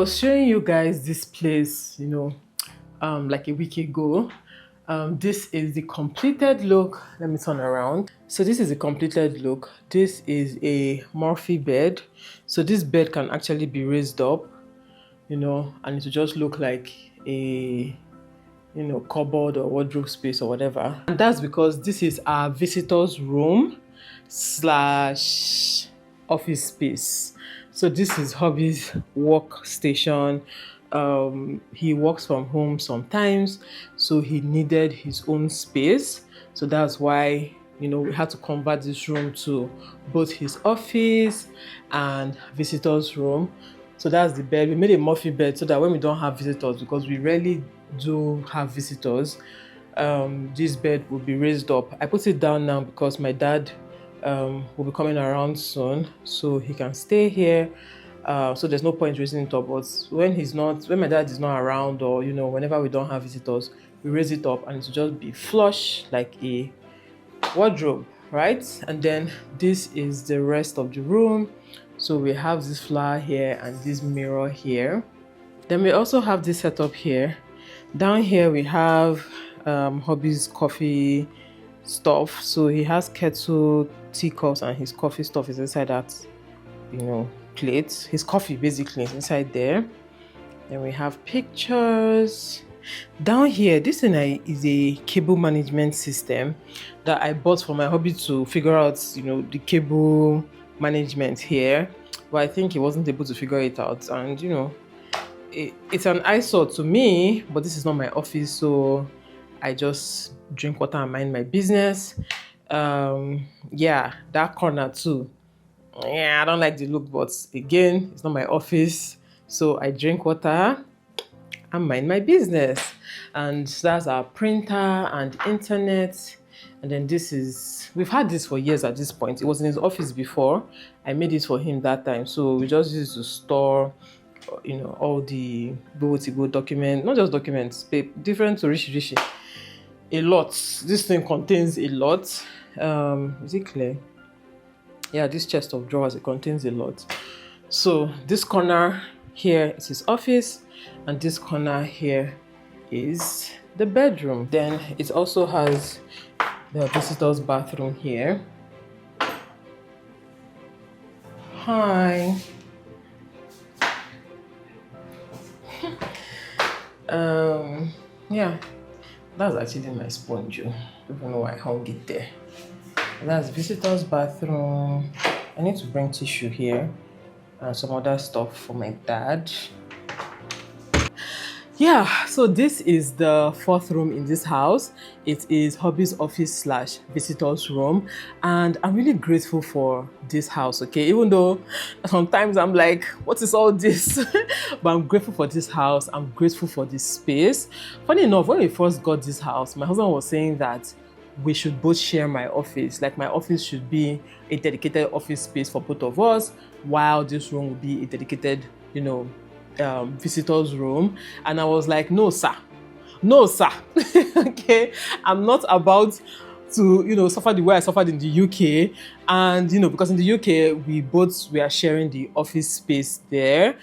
was showing you guys this place, like a week ago. This is the completed look. Let me turn around. So this is the completed look. This is a Murphy bed. So this bed can actually be raised up, and it will just look like a cupboard or wardrobe space or whatever. And that's because this is our visitor's room slash office space. So this is hubby's workstation. He works from home sometimes, so he needed his own space. So that's why we had to convert this room to both his office and visitor's room. So that's the bed. We made a Murphy bed so that when we don't have visitors, because we rarely do have visitors, this bed will be raised up. I put it down now because my dad will be coming around soon, so he can stay here. So there's no point raising it up. But when my dad is not around, or whenever we don't have visitors, we raise it up and it will just be flush like a wardrobe, right? And then this is the rest of the room. So we have this flower here and this mirror here. Then we also have this setup here. Down here we have hubby's coffee stuff. So he has kettle, teacups, and his coffee stuff is inside that plate. His coffee basically is inside there. Then we have pictures. Down here, this thing is a cable management system that I bought for my hubby to figure out the cable management here, but I think he wasn't able to figure it out. And it's an eyesore to me, but this is not my office, so I just drink water and mind my business. Yeah, that corner too. Yeah, I don't like the look, but again, it's not my office, so I drink water and mind my business. And that's our printer and internet. And then we've had this for years at this point. It was in his office before. I made it for him that time, so we just used to store all the go documents, not just documents, different rishi. A lot. This thing contains a lot. Is it clear? Yeah, this chest of drawers, it contains a lot. So this corner here is his office, and this corner here is the bedroom. Then it also has the visitor's bathroom here. Hi. Yeah, that's actually my sponge. I don't know why I hung it there. That's visitor's bathroom. I need to bring tissue here and some other stuff for my dad. Yeah, so this is the fourth room in this house. It is hubby's office slash visitor's room, and I'm really grateful for this house, okay? Even though sometimes I'm like, what is all this? But I'm grateful for this house. I'm grateful for this space. Funny enough, when we first got this house, my husband was saying that we should both share my office. Like, my office should be a dedicated office space for both of us, while this room would be a dedicated, visitor's room. And I was like, no sir, okay, I'm not about to suffer the way I suffered in the UK. And because in the UK we are sharing the office space there.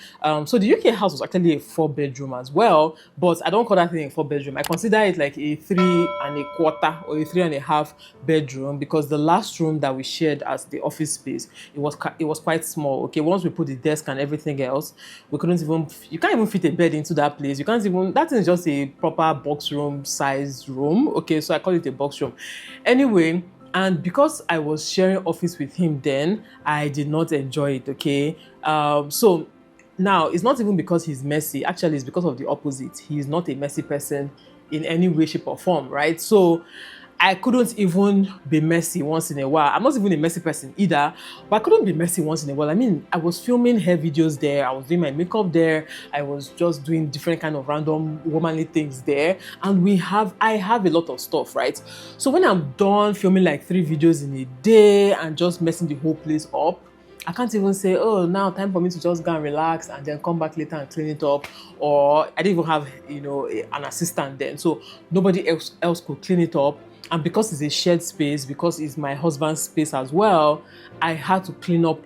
So the UK house was actually a 4-bedroom as well, but I don't call that thing a 4-bedroom. I consider it like a 3.25 or a 3.5 bedroom, because the last room that we shared as the office space, it was quite small. Okay, once we put the desk and everything else, you can't even fit a bed into that place. That thing is just a proper box room size room. Okay, so I call it a box room. Anyway, and because I was sharing office with him then, I did not enjoy it, okay? So now, it's not even because he's messy. Actually, it's because of the opposite. He's not a messy person in any way, shape, or form, right? So I couldn't even be messy once in a while. I'm not even a messy person either, but I couldn't be messy once in a while. I mean, I was filming hair videos there. I was doing my makeup there. I was just doing different kind of random womanly things there. And I have a lot of stuff, right? So when I'm done filming like 3 videos in a day and just messing the whole place up, I can't even say, oh, now time for me to just go and relax and then come back later and clean it up. Or I didn't even have, an assistant then. So nobody else could clean it up. And because it's a shared space, because it's my husband's space as well, I had to clean up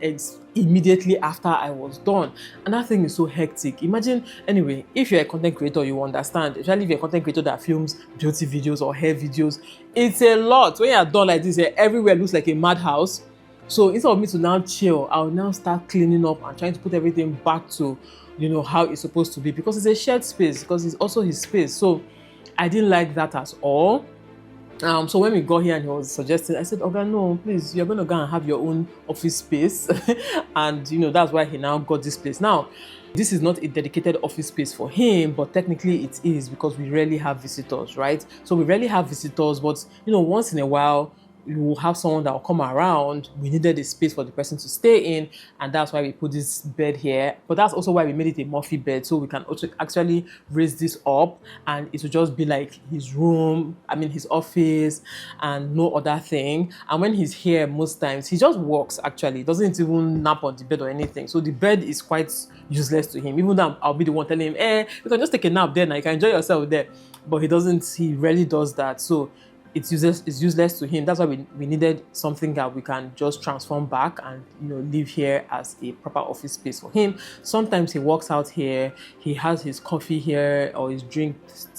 immediately after I was done. And that thing is so hectic. Imagine, anyway, if you're a content creator, you understand, especially if you're a content creator that films beauty videos or hair videos, it's a lot. When you're done like this, everywhere looks like a madhouse. So instead of me to now chill, I'll now start cleaning up and trying to put everything back to, how it's supposed to be, because it's a shared space, because it's also his space. So I didn't like that at all. So when we got here and he was suggesting, I said, okay, no, please, you're going to go and have your own office space. And, that's why he now got this place. Now, this is not a dedicated office space for him, but technically it is, because we rarely have visitors, right? So we rarely have visitors, but, once in a while, you will have someone that will come around. We needed a space for the person to stay in, and that's why we put this bed here. But that's also why we made it a Murphy bed, so we can also actually raise this up and it will just be like his room, his office, and no other thing. And when he's here, most times he just walks. Actually, he doesn't even nap on the bed or anything, so the bed is quite useless to him. Even though I'll be the one telling him, you can just take a nap there now, you can enjoy yourself there. But he rarely does that. So it's useless to him. That's why we needed something that we can just transform back and live here as a proper office space for him. Sometimes he walks out here, he has his coffee here or his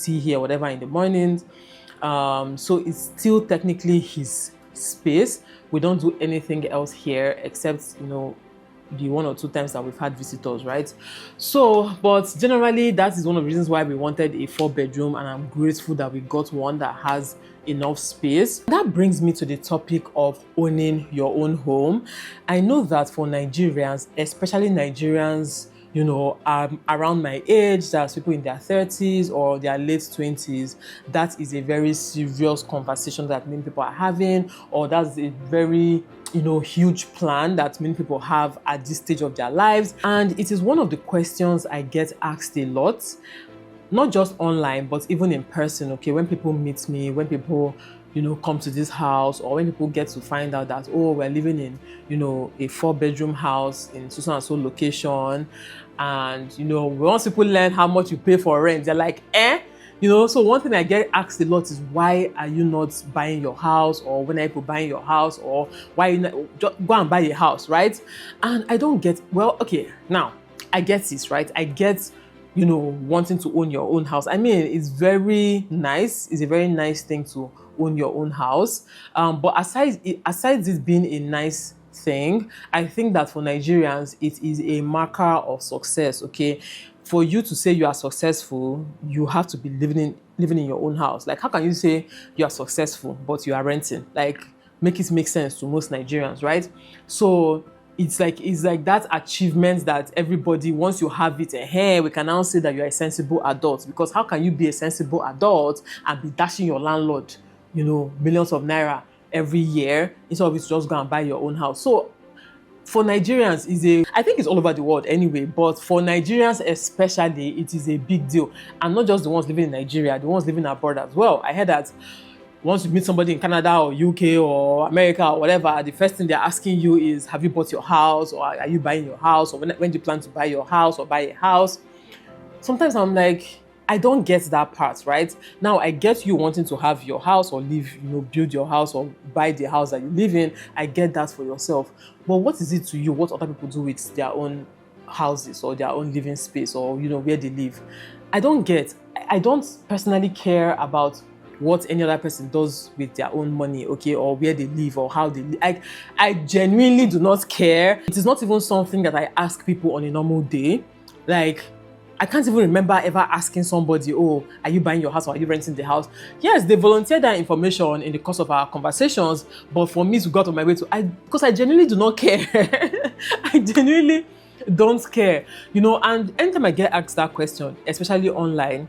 tea here, whatever, in the mornings. So it's still technically his space. We don't do anything else here except the 1 or 2 times that we've had visitors, right? So, but generally that is one of the reasons why we wanted a 4-bedroom, and I'm grateful that we got one that has enough space. That brings me to the topic of owning your own home. I know that for Nigerians, especially Nigerians around my age, that's people in their 30s or their late 20s, that is a very serious conversation that many people are having, or that's a very huge plan that many people have at this stage of their lives. And it is one of the questions I get asked a lot, not just online, but even in person. Okay, when people meet me, when people come to this house, or when people get to find out that, oh, we're living in a 4-bedroom house in so and so location, and once people learn how much you pay for rent, they're like, so one thing I get asked a lot is, why are you not buying your house? Or when are people buying your house? Or why you not just go and buy a house, right? And I don't get, well, okay, now I get this, right? I get wanting to own your own house. It's very nice. It's a very nice thing to own your own house. But aside it being a nice thing, I think that for Nigerians, it is a marker of success, okay? For you to say you are successful, you have to be living in your own house. Like, how can you say you are successful, but you are renting? Like, make it make sense to most Nigerians, right? So it's like that achievement that everybody, once you have it, we can now say that you are a sensible adult. Because how can you be a sensible adult and be dashing your landlord, millions of naira every year, instead of it to just go and buy your own house? So for Nigerians, I think it's all over the world anyway, but for Nigerians especially, it is a big deal. And not just the ones living in Nigeria, the ones living abroad as well. I heard that once you meet somebody in Canada or UK or America or whatever, the first thing they're asking you is, have you bought your house? Or are you buying your house? Or when do you plan to buy your house or buy a house? Sometimes I'm like, I don't get that part, right? Now, I get you wanting to have your house or build your house or buy the house that you live in. I get that for yourself. But what is it to you? What other people do with their own houses or their own living space, or, where they live? I don't personally care about what any other person does with their own money, okay, or where they live or how they live. I genuinely do not care. It is not even something that I ask people on a normal day. Like, I can't even remember ever asking somebody, oh, are you buying your house or are you renting the house? Yes, they volunteered that information in the course of our conversations, but for me to go out of my way because I genuinely do not care. I genuinely don't care, and anytime I get asked that question, especially online,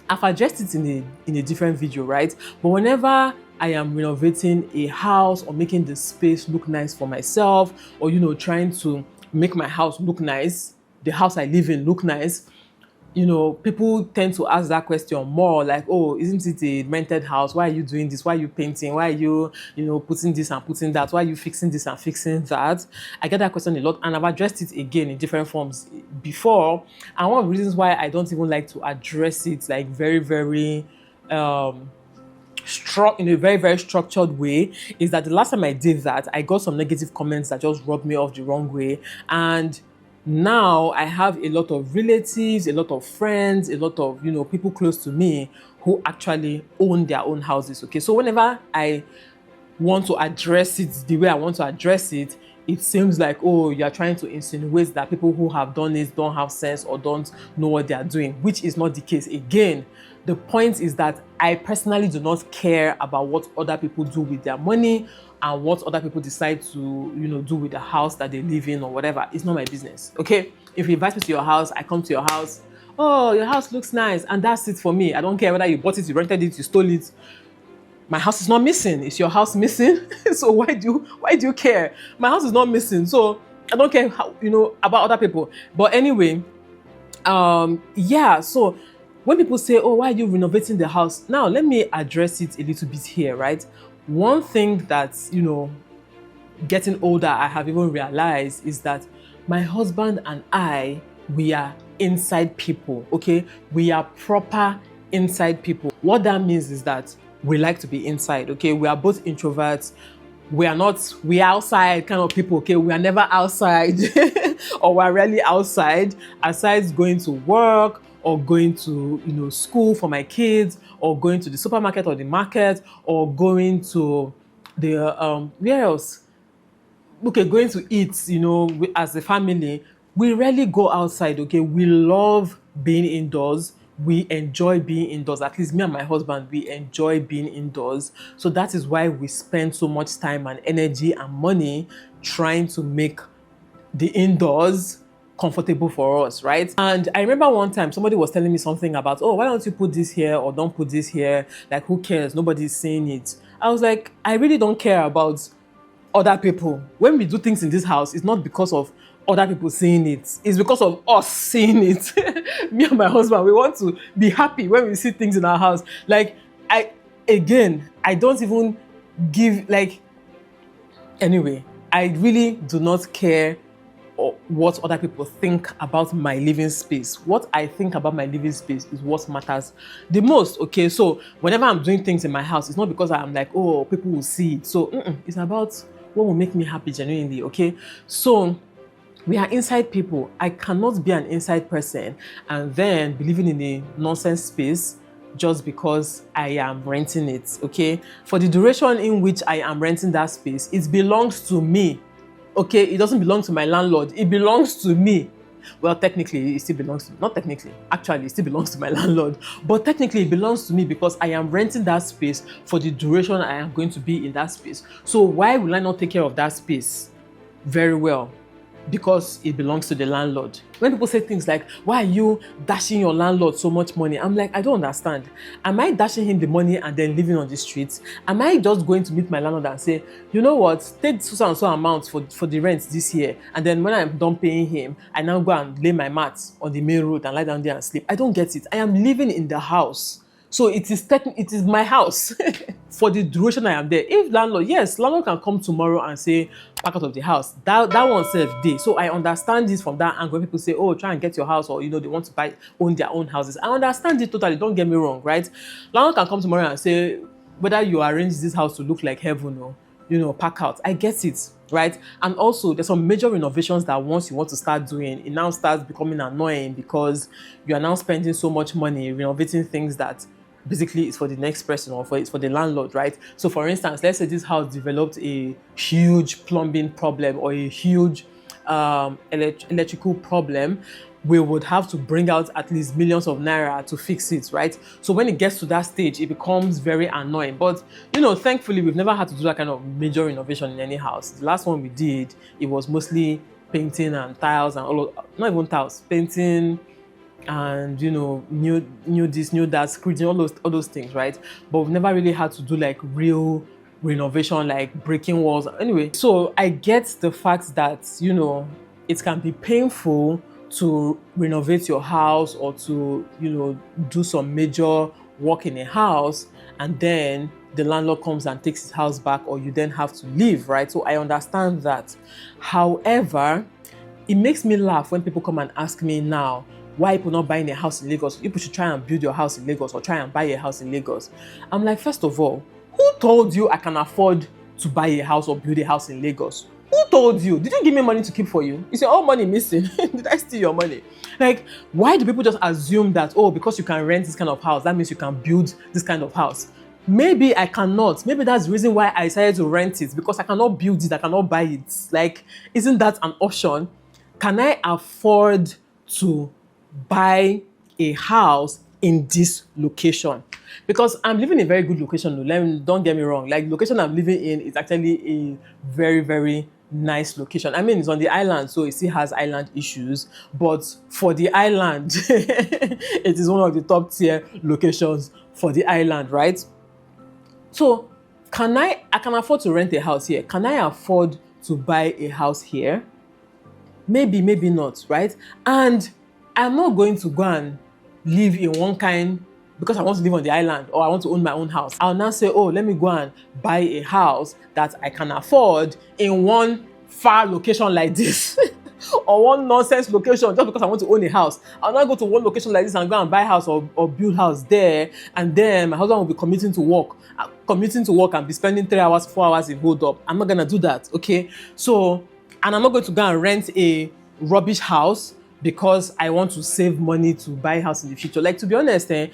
I've addressed it in a different video, right? But whenever I am renovating a house or making the space look nice for myself, or, trying to make my house look nice, the house I live in look nice, people tend to ask that question more, like, oh, isn't it a rented house? Why are you doing this? Why are you painting? Why are you, putting this and putting that? Why are you fixing this and fixing that? I get that question a lot, and I've addressed it again in different forms before. And one of the reasons why I don't even like to address it, like, very, very in a very, very structured way, is that the last time I did that, I got some negative comments that just rubbed me off the wrong way. And now I have a lot of relatives, a lot of friends, a lot of, people close to me who actually own their own houses. Okay, so whenever I want to address it the way I want to address it, it seems like, oh, you're trying to insinuate that people who have done this don't have sense or don't know what they are doing, which is not the case. Again, the point is that I personally do not care about what other people do with their money and what other people decide to, do with the house that they live in or whatever. It's not my business, okay? If you invite me to your house, I come to your house. Oh, your house looks nice, and that's it for me. I don't care whether you bought it, you rented it, you stole it. My house is not missing. Is your house missing? So why do you care? My house is not missing. So I don't care how, about other people. But anyway, yeah. So when people say, oh, why are you renovating the house? Now, let me address it a little bit here, right? One thing that, getting older, I have even realized is that my husband and I, we are inside people, okay? We are proper inside people. What that means is that we like to be inside, okay? We are both introverts. We are outside kind of people, okay? We are never outside or we're rarely outside, aside going to work or going to, school for my kids, or going to the supermarket or the market, or going to the, where else? Okay, going to eat, as a family. We rarely go outside, okay? We love being indoors. We enjoy being indoors. At least me and my husband, we enjoy being indoors. So that is why we spend so much time and energy and money trying to make the indoors comfortable for us, right? And I remember one time somebody was telling me something about, oh, why don't you put this here or don't put this here? Like, who cares? Nobody's saying it. I was like, I really don't care about other people. When we do things in this house, it's not because of other people seeing it. It's because of us seeing it. Me and my husband, we want to be happy when we see things in our house. Like, I don't even give, anyway, I really do not care what other people think about my living space. What I think about my living space is what matters the most, okay? So whenever I'm doing things in my house, it's not because I'm like, oh, people will see it. So it's about what will make me happy genuinely, okay? So we are inside people. I cannot be an inside person and then be living in a nonsense space just because I am renting it, okay? For the duration in which I am renting that space, it belongs to me, okay? It doesn't belong to my landlord. It belongs to me. Well, technically, it still belongs to me. Not technically. Actually, it still belongs to my landlord. But technically, it belongs to me because I am renting that space for the duration I am going to be in that space. So why will I not take care of that space very well? Because it belongs to the landlord. When people say things like, why are you dashing your landlord so much money? I'm like, I don't understand. Am I dashing him the money and then living on the streets? Am I just going to meet my landlord and say, you know what, take so and so amount for the rent this year, and then when I'm done paying him, I now go and lay my mat on the main road and lie down there and sleep? I don't get it. I am living in the house. So it is my house for the duration I am there. If landlord can come tomorrow and say, pack out of the house. That one self day. So I understand this from that angle. People say, oh, try and get your house, or they want to own their own houses. I understand it totally. Don't get me wrong, right? Landlord can come tomorrow and say, whether you arrange this house to look like heaven or, pack out. I get it, right? And also, there's some major renovations that once you want to start doing, it now starts becoming annoying because you are now spending so much money renovating things that basically it's for the next person or it's for the landlord, right? So for instance, let's say this house developed a huge plumbing problem or a huge electrical problem. We would have to bring out at least millions of naira to fix it, right? So when it gets to that stage, it becomes very annoying. But, thankfully, we've never had to do that kind of major renovation in any house. The last one we did, it was mostly painting and tiles and not even tiles, painting and new this, new that, screening, all those things, right? But we've never really had to do like real renovation, like breaking walls. Anyway, so I get the fact that it can be painful to renovate your house or to do some major work in a house, and then the landlord comes and takes his house back, or you then have to leave, right? So I understand that. However, it makes me laugh when people come and ask me now, why people not buying a house in Lagos? People should try and build your house in Lagos or try and buy a house in Lagos. I'm like, first of all, who told you I can afford to buy a house or build a house in Lagos? Who told you? Did you give me money to keep for you? Is your own money missing? Did I steal your money? Like, why do people just assume that, oh, because you can rent this kind of house, that means you can build this kind of house? Maybe I cannot. Maybe that's the reason why I decided to rent it, because I cannot build it, I cannot buy it. Like, isn't that an option? Can I afford to buy a house in this location? Because I'm living in a very good location. Don't get me wrong. Like, the location I'm living in is actually a very, very nice location. I mean, it's on the island, so it still has island issues. But for the island, it is one of the top tier locations for the island, right? So I can afford to rent a house here. Can I afford to buy a house here? Maybe, maybe not, right? And I'm not going to go and live in one kind because I want to live on the island or I want to own my own house. I'll now say, oh, let me go and buy a house that I can afford in one far location like this. Or one nonsense location just because I want to own a house. I'll not go to one location like this and go and buy a house or build house there, and then my husband will be commuting to work and be spending 3 hours, 4 hours in hold up. I'm not gonna do that, okay? So, and I'm not going to go and rent a rubbish house because I want to save money to buy a house in the future. Like, to be honest, I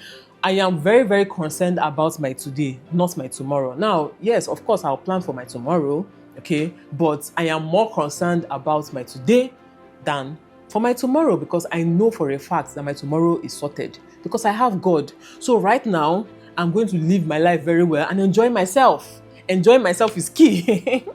am very, very concerned about my today, not my tomorrow. Now, yes, of course, I'll plan for my tomorrow, okay? But I am more concerned about my today than for my tomorrow, because I know for a fact that my tomorrow is sorted because I have God. So right now, I'm going to live my life very well and enjoy myself. Enjoying myself is key.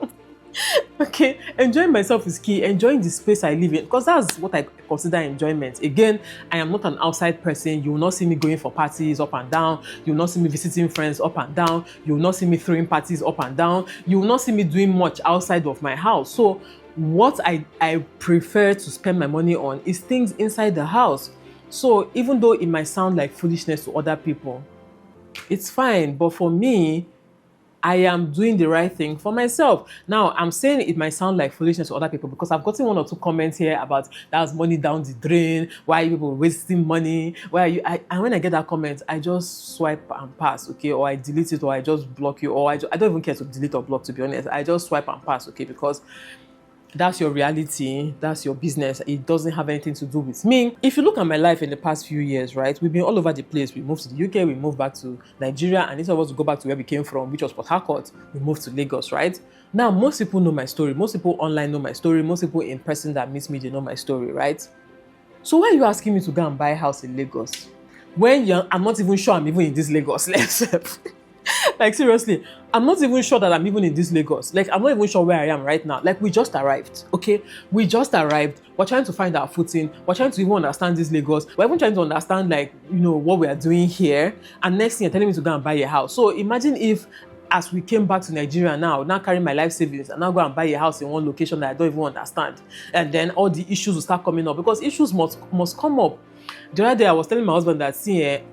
Okay, enjoying myself is key. Enjoying the space I live in, because that's what I consider enjoyment. Again, I am not an outside person. You will not see me going for parties up and down. You will not see me visiting friends up and down. You will not see me throwing parties up and down. You will not see me doing much outside of my house. So what I prefer to spend my money on is things inside the house. So even though it might sound like foolishness to other people, it's fine. But for me, I am doing the right thing for myself. Now, I'm saying it might sound like foolishness to other people because I've gotten 1 or 2 comments here about that's money down the drain. Why are people wasting money? Why are you? And when I get that comment, I just swipe and pass, okay? Or I delete it, or I just block you, or I don't even care to delete or block, to be honest. I just swipe and pass, okay? Because that's your reality, that's your business. It doesn't have anything to do with me. If you look at my life in the past few years, right, we've been all over the place. We moved to the UK, we moved back to Nigeria, and instead of us to go back to where we came from, which was Port Harcourt, we moved to Lagos, right? Now, most people know my story. Most people online know my story. Most people in person that meet me, they know my story, right? So why are you asking me to go and buy a house in Lagos when I'm not even sure I'm even in this Lagos? Like, seriously, I'm not even sure that I'm even in this Lagos. Like, I'm not even sure where I am right now. Like, we just arrived, okay? We just arrived. We're trying to find our footing. We're trying to even understand this Lagos. We're even trying to understand, like, what we are doing here. And next thing, you're telling me to go and buy a house. So imagine if, as we came back to Nigeria now carrying my life savings and now go and buy a house in one location that I don't even understand. And then all the issues will start coming up, because issues must come up. The other day, I was telling my husband that,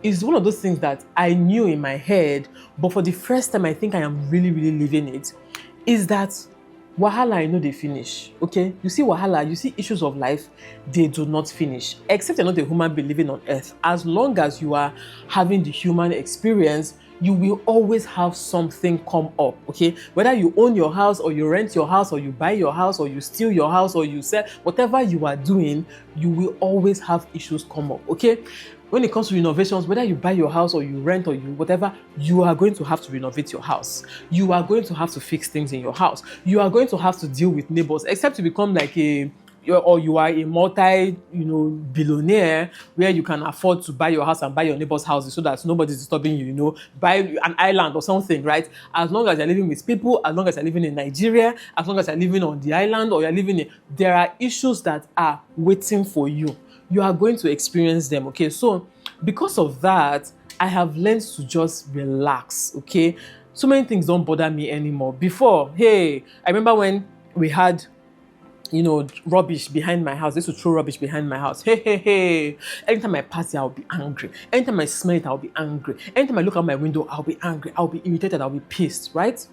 it's one of those things that I knew in my head, but for the first time, I think I am really, really living it, is that wahala, I know they finish, okay? You see wahala, you see issues of life, they do not finish. Except you're not a human being living on earth. As long as you are having the human experience, you will always have something come up, okay? Whether you own your house or you rent your house or you buy your house or you steal your house or you sell, whatever you are doing, you will always have issues come up, okay? When it comes to renovations, whether you buy your house or you rent or you whatever, you are going to have to renovate your house. You are going to have to fix things in your house. You are going to have to deal with neighbors, except you become like you are a billionaire where you can afford to buy your house and buy your neighbor's houses so that nobody's disturbing you, buy an island or something, right? As long as you're living with people, as long as you're living in Nigeria, as long as you're living on the island or you're living in, there are issues that are waiting for you. You are going to experience them, okay? So because of that, I have learned to just relax, okay? So many things don't bother me anymore. Before, I remember when we had rubbish behind my house. They used to throw rubbish behind my house. Hey. Anytime I pass it, I'll be angry. Anytime I smell it, I'll be angry. Anytime I look out my window, I'll be angry. I'll be irritated. I'll be pissed, right?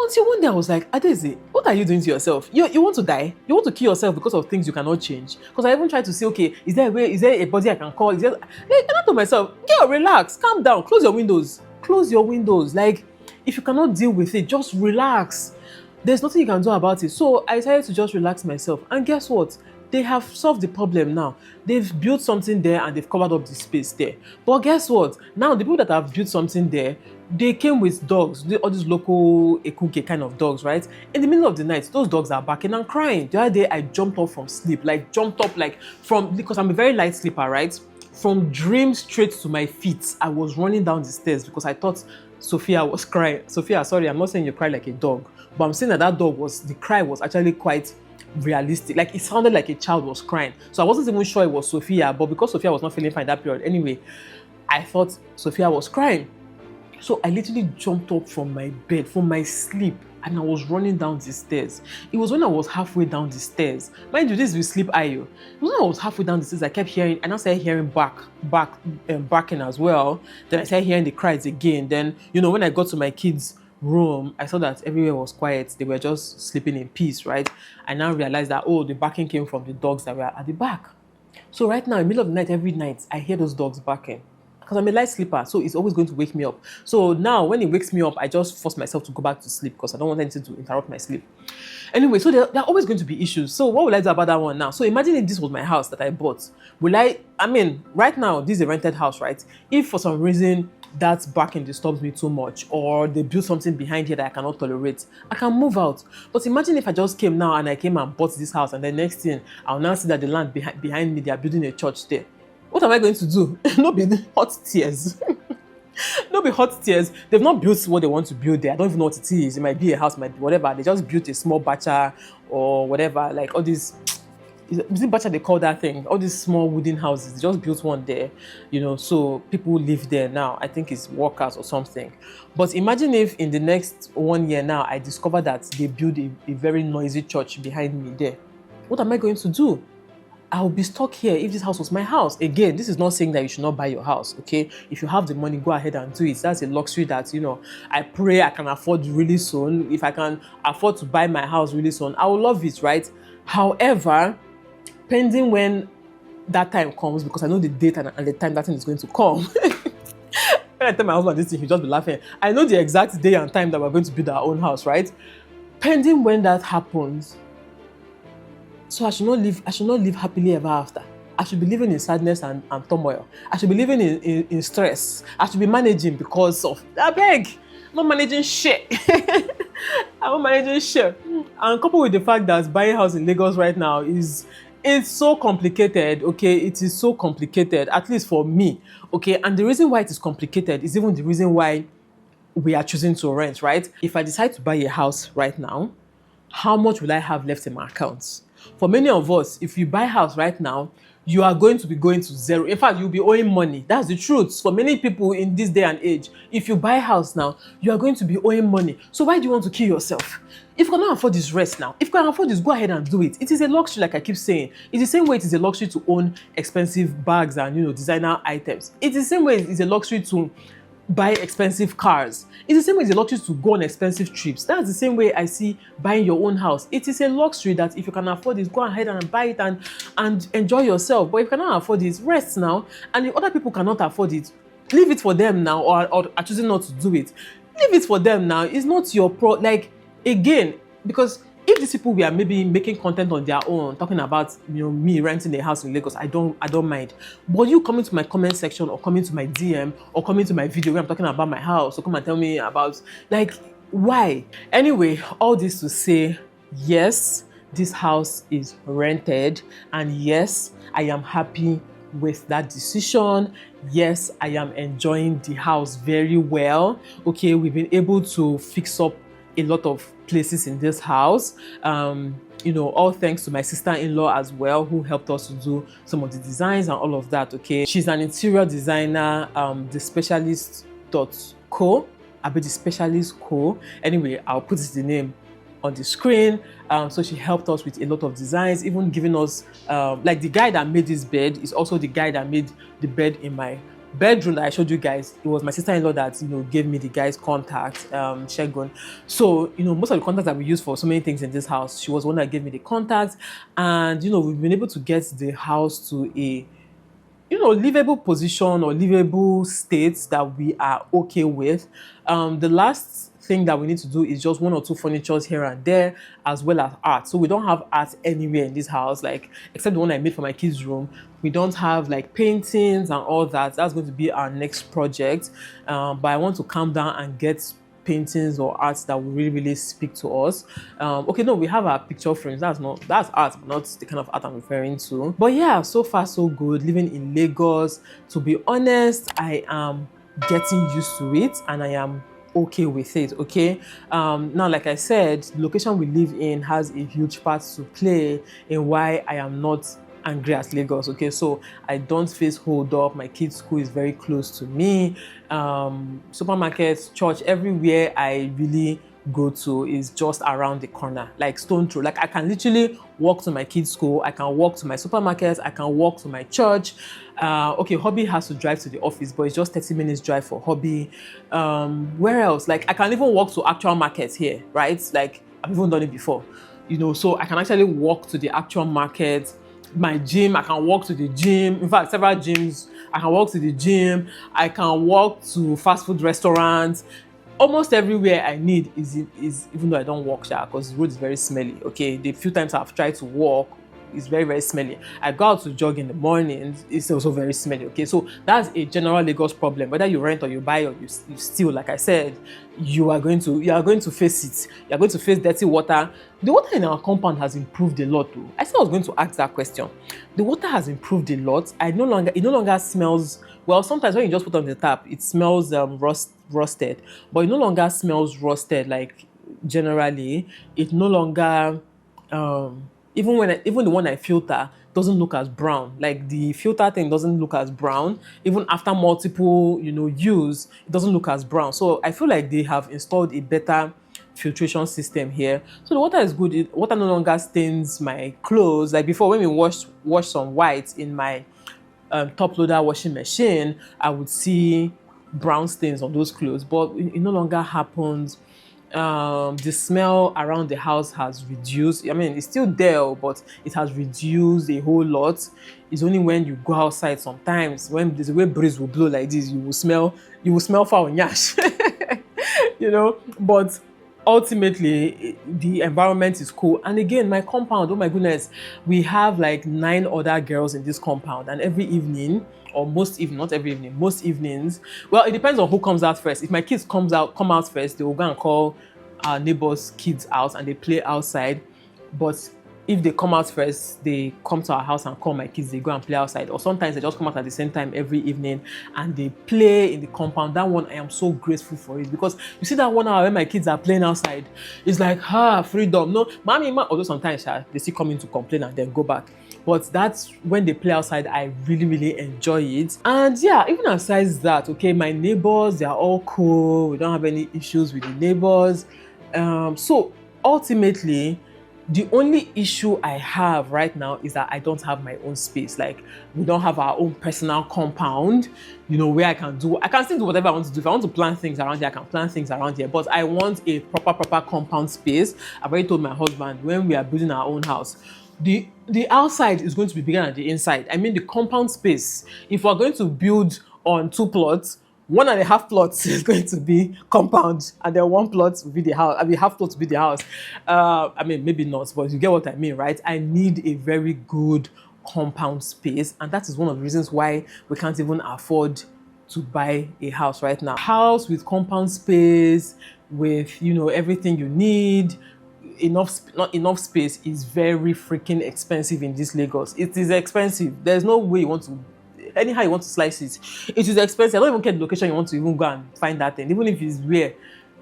Until one day I was like, Adeze, what are you doing to yourself? You want to die? You want to kill yourself because of things you cannot change? Because I even tried to say, okay, is there a way, is there a body I can call? Is there, like, I thought to myself, girl, relax, calm down, close your windows. Close your windows. Like, if you cannot deal with it, just relax. There's nothing you can do about it. So I decided to just relax myself. And guess what? They have solved the problem now. They've built something there and they've covered up the space there. But guess what? Now the people that have built something there, they came with dogs, all these local ekuke kind of dogs, right? In the middle of the night, those dogs are barking and crying. The other day, I jumped up from sleep, because I'm a very light sleeper, right? From dream straight to my feet, I was running down the stairs because I thought Sophia was crying. Sophia, sorry, I'm not saying you cry like a dog, but I'm saying that the cry was actually quite realistic. Like, it sounded like a child was crying. So I wasn't even sure it was Sophia, but because Sophia was not feeling fine that period anyway, I thought Sophia was crying. So I literally jumped up from my bed, from my sleep, and I was running down the stairs. It was when I was halfway down the stairs. Mind you, this is with sleep eye. It was when I was halfway down the stairs, I kept hearing, and I started hearing barking as well. Then I started hearing the cries again. Then, when I got to my kids' room, I saw that everywhere was quiet. They were just sleeping in peace, right? I now realized that, the barking came from the dogs that were at the back. So right now, in the middle of the night, every night, I hear those dogs barking. Because I'm a light sleeper, so it's always going to wake me up. So now, when it wakes me up, I just force myself to go back to sleep because I don't want anything to interrupt my sleep. Anyway, so there are always going to be issues. So what will I do about that one now? So imagine if this was my house that I bought. Right now, this is a rented house, right? If for some reason that barking disturbs me too much, or they build something behind here that I cannot tolerate, I can move out. But imagine if I just came now and I came and bought this house, and the next thing, I'll now see that the land behind me, they are building a church there. What am I going to do? Not be hot tears. Not be hot tears. They've not built what they want to build there. I don't even know what it is. It might be a house, might be whatever. They just built a small bacha or whatever. Like all these, is it bacha they call that thing? All these small wooden houses. They just built one there, so people live there now. I think it's workers or something. But imagine if in the next 1 year now, I discover that they build a very noisy church behind me there. What am I going to do? I'll be stuck here if this house was my house. Again, this is not saying that you should not buy your house, okay? If you have the money, go ahead and do it. That's a luxury that, I pray I can afford really soon. If I can afford to buy my house really soon, I will love it, right? However, pending when that time comes, because I know the date and the time that thing is going to come. When I tell my husband this thing, he'll just be laughing. I know the exact day and time that we're going to build our own house, right? Pending when that happens, so I should not live happily ever after. I should be living in sadness and turmoil. I should be living in stress. I should be managing because of, I beg, I'm not managing shit. I'm not managing shit. And coupled with the fact that buying a house in Lagos right now it's so complicated, okay? It is so complicated, at least for me, okay? And the reason why it is complicated is even the reason why we are choosing to rent, right? If I decide to buy a house right now, how much will I have left in my accounts? For many of us, if you buy a house right now, you are going to be going to zero. In fact, you'll be owing money. That's the truth. For many people in this day and age, if you buy a house now, you are going to be owing money. So why do you want to kill yourself? If you cannot afford this, rest now. If you can afford this, go ahead and do it. It is a luxury, like I keep saying. It's the same way it is a luxury to own expensive bags and, designer items. It's the same way it's a luxury to buy expensive cars. It's the same way it's a luxury to go on expensive trips. That's the same way I see buying your own house. It is a luxury that if you can afford it, go ahead and buy it and enjoy yourself. But if you cannot afford it, rest now. And if other people cannot afford it, leave it for them now, or are choosing not to do it. Leave it for them now. It's not your again, because if these people were maybe making content on their own, talking about me renting a house in Lagos, I don't mind. But you coming to my comment section or coming to my DM or coming to my video where I'm talking about my house, or come and tell me about, why? Anyway, all this to say, yes, this house is rented, and yes, I am happy with that decision. Yes, I am enjoying the house very well. Okay, we've been able to fix up a lot of places in this house, all thanks to my sister-in-law as well, who helped us to do some of the designs and all of that. Okay, she's an interior designer, the specialist.co, the specialist co. Anyway, I'll put the name on the screen. So she helped us with a lot of designs, even giving us the guy that made this bed is also the guy that made the bed in my bedroom that I showed you guys, it was my sister-in-law that, you know, gave me the guy's contact, Shegun. So, you know, most of the contacts that we use for so many things in this house, she was the one that gave me the contact. And, you know, we've been able to get the house to a, you know, livable position or livable states that we are okay with. The last thing that we need to do is just 1 or 2 furnitures here and there, as well as art. So we don't have art anywhere in this house, like except the one I made for my kids' room. We don't have like paintings and all that. That's going to be our next project. But I want to calm down and get paintings or arts that will really speak to us. Okay, no, we have our picture frames. That's art, but not the kind of art I'm referring to. But yeah, so far so good. Living in Lagos, to be honest, I am getting used to it and I am okay with it. Okay, now, like I said, the location we live in has a huge part to play in why I am not angry at Lagos. Okay, so I don't face hold up. My kids' school is very close to me. Supermarkets, church, everywhere I really go to is just around the corner, like stone throw. Like I can literally walk to my kids' school, I can walk to my supermarkets, I can walk to my church. Okay, Hobby has to drive to the office, but it's just 30 minutes drive for Hobby. Where else? Like I can even walk to actual markets here, right? Like I've even done it before, you know, so I can actually walk to the actual market. My gym, I can walk to the gym. In fact, several gyms, I can walk to the gym. I can walk to fast food restaurants. Almost everywhere I need is even though I don't walk, because the road is very smelly. Okay, the few times I've tried to walk, it's very smelly. I go out to jog in the morning, it's also very smelly. Okay, so that's a general Lagos problem. Whether you rent or you buy or you steal, like I said, you are going to face it. You are going to face dirty water. The water in our compound has improved a lot though. I said I was going to ask that question. The water has improved a lot. It no longer smells, well, sometimes when you just put on the tap, it smells rusted, but it no longer smells rusted. Like generally, it no longer even the one I filter doesn't look as brown. Like the filter thing doesn't look as brown. Even after multiple, you know, use, it doesn't look as brown. So I feel like they have installed a better filtration system here. So the water is good. Water no longer stains my clothes. Like before, when we wash some whites in my top loader washing machine, I would see brown stains on those clothes, but it no longer happens. The smell around the house has reduced. I mean, it's still there, but it has reduced a whole lot. It's only when you go outside sometimes, when there's a way breeze will blow like this, you will smell foul nyash. You know, but ultimately the environment is cool. And again, my compound, oh my goodness, we have like 9 other girls in this compound, and every evening, or most evenings, not every evening, most evenings, well, it depends on who comes out first. If my kids come out first, they will go and call our neighbors' kids out and they play outside. But if they come out first, they come to our house and call my kids, they go and play outside. Or sometimes they just come out at the same time every evening and they play in the compound. That one, I am so grateful for it, because you see that 1 hour when my kids are playing outside, it's like, freedom. No, mommy, although sometimes they still come in to complain and then go back. But that's when they play outside, I really enjoy it. And yeah, even aside that, okay, my neighbors, they are all cool. We don't have any issues with the neighbors. So ultimately, the only issue I have right now is that I don't have my own space. Like, we don't have our own personal compound, you know, where I can still do whatever I want to do. If I want to plant things around here, I can plant things around here. But I want a proper compound space. I've already told my husband, when we are building our own house, the outside is going to be bigger than the inside. I mean, the compound space, if we're going to build on 2 plots, 1.5 plots is going to be compound, and then 1 plot will be the house. I mean, half plot will be the house. I mean, maybe not, but you get what I mean, right? I need a very good compound space, and that is one of the reasons why we can't even afford to buy a house right now. House with compound space, with, you know, everything you need, not enough space is very freaking expensive in this Lagos. It is expensive. There's no way you want to, anyhow you want to slice it, it is expensive. I don't even care the location you want to even go and find that thing, even if it's rare.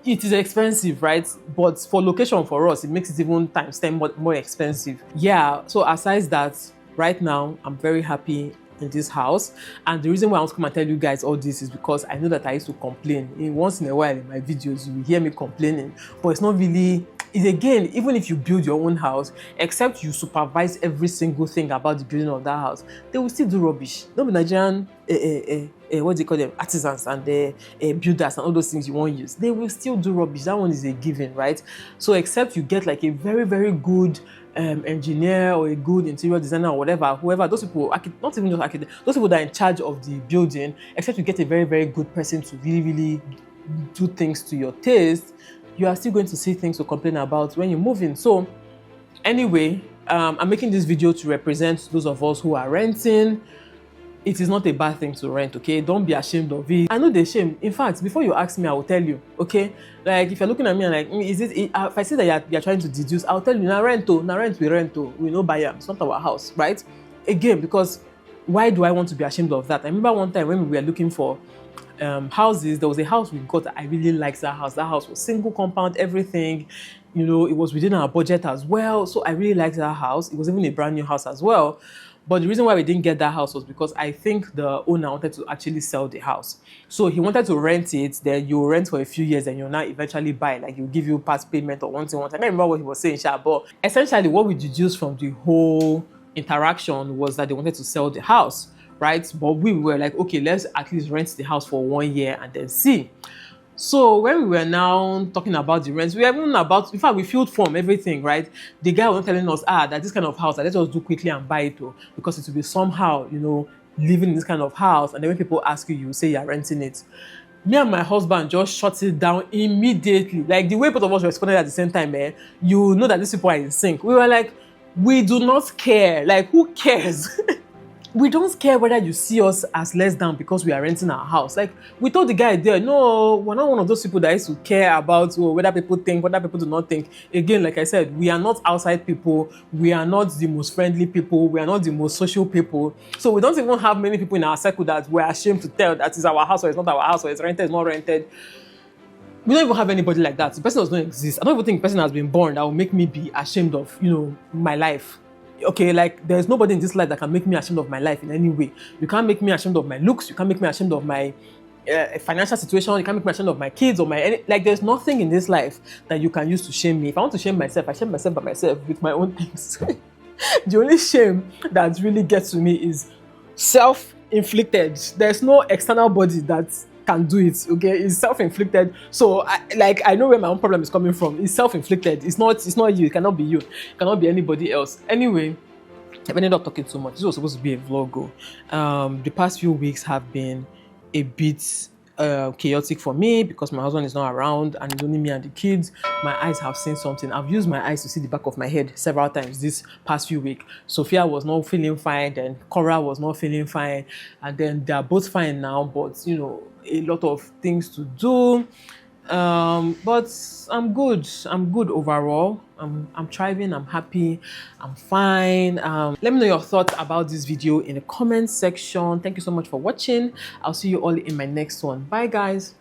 It is expensive, right? But for location, for us, it makes it even times 10 more expensive. Yeah, so aside that, right now, I'm very happy in this house. And the reason why I want to come and tell you guys all this is because I know that I used to complain. Once in a while in my videos, you will hear me complaining, but it's not really is again, even if you build your own house, except you supervise every single thing about the building of that house, they will still do rubbish. No be Nigerian what do you call them, artisans and builders and all those things you won't use. They will still do rubbish. That one is a given, right? So except you get like a very, very good engineer or a good interior designer or whatever, whoever, those people, not even just architect, those people that are in charge of the building, except you get a very, very good person to really, really do things to your taste, you are still going to see things to complain about when you move in. So anyway, I'm making this video to represent those of us who are renting. It is not a bad thing to rent, okay? Don't be ashamed of it. I know the shame. In fact, before you ask me, I will tell you, okay? Like, if you're looking at me and like, is it, if I see that you're trying to deduce, I'll tell you, na rent, we no buy them. It's not our house, right? Again, because why do I want to be ashamed of that? I remember one time when we were looking for houses, there was a house we got. I really liked that house. That house was single compound, everything. You know, it was within our budget as well. So I really liked that house. It was even a brand new house as well. But the reason why we didn't get that house was because I think the owner wanted to actually sell the house. So he wanted to rent it, then you rent for a few years and you'll now eventually buy, like he'll give you past payment or one thing. I can't remember what he was saying, but essentially what we deduced from the whole interaction was that they wanted to sell the house, right? But we were like, okay, let's at least rent the house for 1 year and then see. So when we were now talking about the rents, we were even about, in fact, we filled form, everything, right? The guy was telling us, that this kind of house, let's just do quickly and buy it, because it will be somehow, you know, living in this kind of house. And then when people ask you, you say you're renting it. Me and my husband just shut it down immediately. Like the way both of us responded at the same time, you know that these people are in sync. We were like, we do not care. Like, who cares? We don't care whether you see us as less than because we are renting our house. Like, we told the guy there, no, we're not one of those people that used to care about whether people think, whether people do not think. Again, like I said, we are not outside people. We are not the most friendly people. We are not the most social people. So we don't even have many people in our circle that we're ashamed to tell that it's our house or it's not our house or it's rented, it's not rented. We don't even have anybody like that. The person does not exist. I don't even think the person has been born that will make me be ashamed of, you know, my life. Okay, like there's nobody in this life that can make me ashamed of my life in any way. You can't make me ashamed of my looks. You can't make me ashamed of my financial situation. You can't make me ashamed of my kids or like there's nothing in this life that you can use to shame me. If I want to shame myself, I shame myself by myself with my own things. The only shame that really gets to me is self-inflicted. There's no external body that can do it, okay? It's self-inflicted. So I know where my own problem is coming from. It's self-inflicted. It's not you. It cannot be you. It cannot be anybody else. Anyway, I've ended up talking too much. This was supposed to be a vlog. The past few weeks have been a bit chaotic for me because my husband is not around and it's only me and the kids. My eyes have seen something. I've used my eyes to see the back of my head several times this past few weeks. Sophia was not feeling fine, then Kaora was not feeling fine, and then they're both fine now, but you know, a lot of things to do. But I'm good overall. I'm thriving, I'm happy, I'm fine. Let me know your thoughts about this video in the comment section. Thank you so much for watching. I'll see you all in my next one. Bye guys.